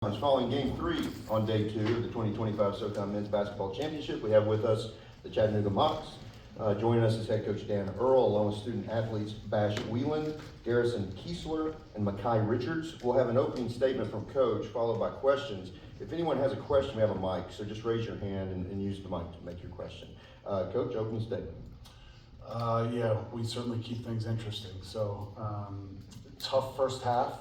Following game 3 on day 2 of the 2025 SoCon Men's Basketball Championship, we have with us the Chattanooga Mocs. Joining us is head coach Dan Earl, along with student athletes Bash Whelan, Garrison Kiesler, and Makai Richards. We'll have an opening statement from coach, followed by questions. If anyone has a question, we have a mic, so just raise your hand and use the mic to make your question. Coach, opening statement. Yeah, we certainly keep things interesting. So, tough first half.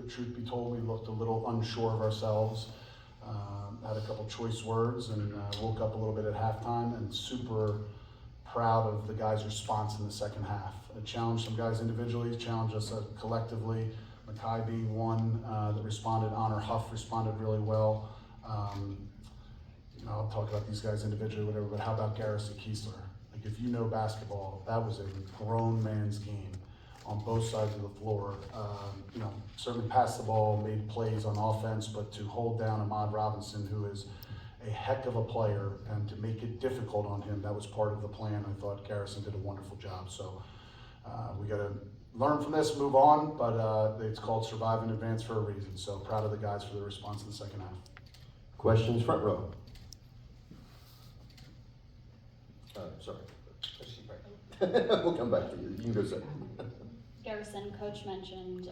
Truth be told, we looked a little unsure of ourselves. Had a couple choice words and woke up a little bit at halftime, and super proud of the guys' response in the second half. I challenged some guys individually, challenged us collectively. Makai being one that responded. Honor Huff responded really well. I'll talk about these guys individually, whatever, but how about Garrison Kiesler? Like, if you know basketball, that was a grown man's game on both sides of the floor. Certainly passed the ball, made plays on offense, but to hold down Ahmad Robinson, who is a heck of a player, and to make it difficult on him, that was part of the plan. I thought Garrison did a wonderful job. So we got to learn from this, move on, but it's called Survive in Advance for a reason. So proud of the guys for the response in the second half. Questions, front row. Sorry. We'll come back to you. You can go second. Garrison, coach mentioned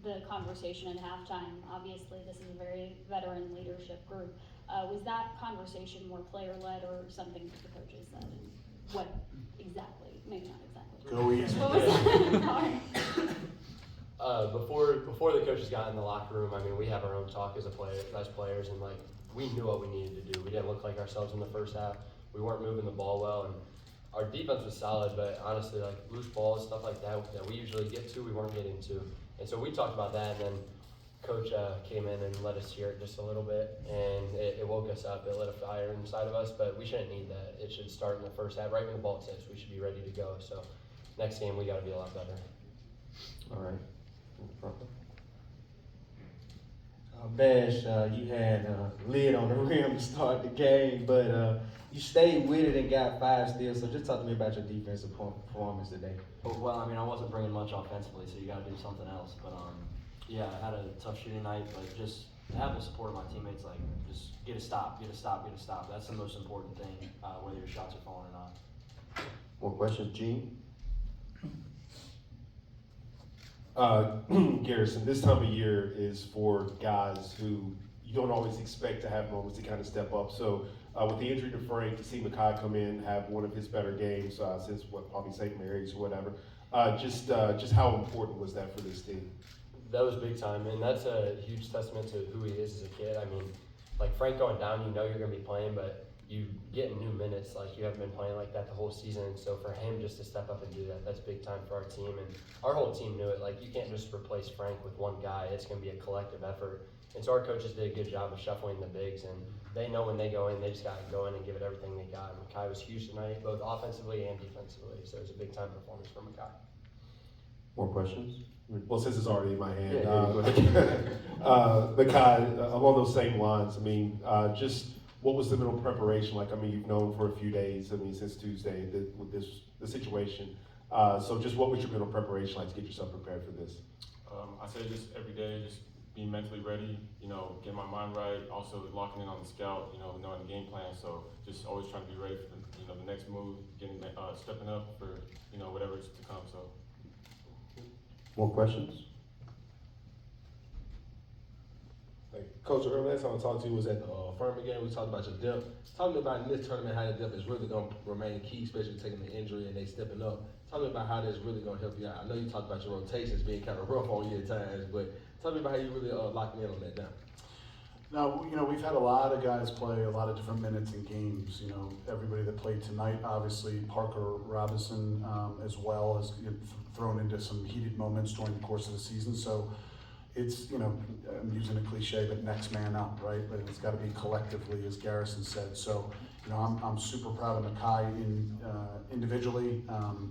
the conversation at halftime. Obviously, this is a very veteran leadership group. Was that conversation more player-led or something that the coaches said? And what exactly? Maybe not exactly. Go easy. What was that? Before the coaches got in the locker room, I mean, we have our own talk as players, and like we knew what we needed to do. We didn't look like ourselves in the first half. We weren't moving the ball well, and our defense was solid, but honestly, like loose balls, stuff like that we usually get to, we weren't getting to. And so we talked about that, and then coach came in and let us hear it just a little bit, and it woke us up. It lit a fire inside of us, but we shouldn't need that. It should start in the first half. Right when the ball tips, we should be ready to go. So next game, we got to be a lot better. All right. Bash, you had lid on the rim to start the game, but you stayed with it and got 5 steals. So just talk to me about your defensive performance today. Well, I mean, I wasn't bringing much offensively, so you got to do something else. But yeah, I had a tough shooting night, but just to have the support of my teammates, like just get a stop. That's the most important thing, whether your shots are falling or not. More questions, Gene? Garrison, this time of year is for guys who you don't always expect to have moments to kind of step up. So with the injury to Frank, to see Makai come in, have one of his better games since probably St. Mary's or whatever, just how important was that for this team? That was big time, and that's a huge testament to who he is as a kid. I mean, like Frank going down, you know you're going to be playing, but you get new minutes. Like you haven't been playing like that the whole season, and so for him just to step up and do that, that's big time for our team. And our whole team knew it. Like you can't just replace Frank with one guy. It's going to be a collective effort. And so our coaches did a good job of shuffling the bigs, and they know when they go in, they just got to go in and give it everything they got. And Makai was huge tonight, both offensively and defensively. So it was a big time performance for Makai. More questions? Well, since it's already in my hand, Yeah, Makai, along those same lines, I mean, just what was the mental preparation like? I mean, you've known for a few days, I mean, since Tuesday with the situation. So just what was your mental preparation like to get yourself prepared for this? I say just every day, just be mentally ready, get my mind right, also locking in on the scout, knowing the game plan. So just always trying to be ready for the next move, stepping up for, whatever's to come. So. More questions? Coach, earlier last time I talked to you was at the Furman game. We talked about your depth. Talk to me about in this tournament how your depth is really going to remain key, especially taking the injury and they stepping up. Talk to me about how that's really going to help you out. I know you talked about your rotations being kind of rough on you at times, but tell me about how you really locking in on that now. Now, we've had a lot of guys play a lot of different minutes in games. Everybody that played tonight, obviously Parker Robinson as well has thrown into some heated moments during the course of the season. So it's, I'm using a cliche, but next man up, right? But it's got to be collectively, as Garrison said. So, I'm super proud of Makai individually.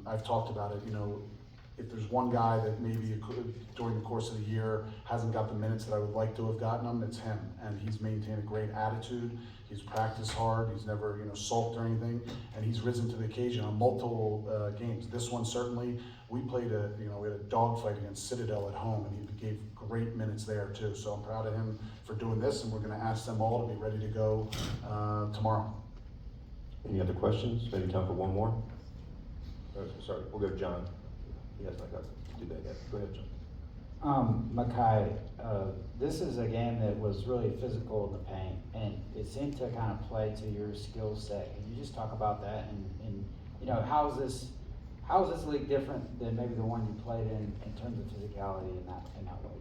I've talked about it, if there's one guy that maybe it could, during the course of the year, hasn't got the minutes that I would like to have gotten him, it's him. And he's maintained a great attitude, he's practiced hard, he's never, sulked or anything, and he's risen to the occasion on multiple games. This one certainly, we had a dogfight against Citadel at home, and he gave great minutes there too. So I'm proud of him for doing this, and we're gonna ask them all to be ready to go tomorrow. Any other questions? Maybe time for one more? Sorry, we'll go to John. He has not got to do that yet. Go ahead, John. Makai, this is a game that was really physical in the paint, and it seemed to kind of play to your skill set. Can you just talk about that, and how is this league different than maybe the one you played in terms of physicality in that way?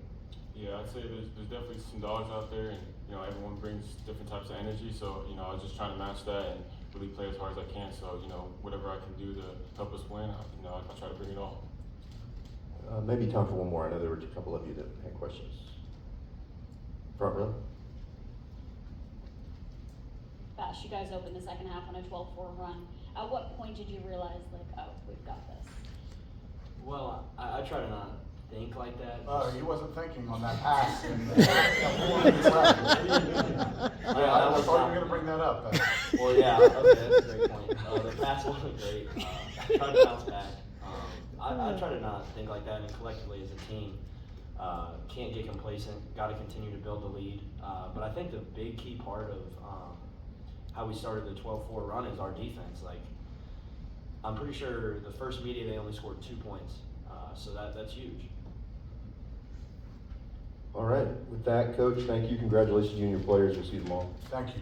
Yeah, I'd say there's definitely some dogs out there, and everyone brings different types of energy. So I was just trying to match that and really play as hard as I can. So whatever I can do to help us win, I try to bring it all. Maybe time for one more. I know there were a couple of you that had questions. Front row. Bash, you guys opened the second half on a 12-4 run. At what point did you realize, we've got this? Well, I try to not think like that. He wasn't thinking on that pass. And, 4 minutes left. I thought you were gonna bring that up. Well, yeah, okay, that's a great point. The pass wasn't great. Tried to bounce back. I try to not think like that, and collectively as a team, can't get complacent, got to continue to build the lead. But I think the big key part of how we started the 12-4 run is our defense. I'm pretty sure the first media they only scored 2 points, so that's huge. All right. With that, Coach, thank you. Congratulations, junior players. We'll see you tomorrow. Thank you.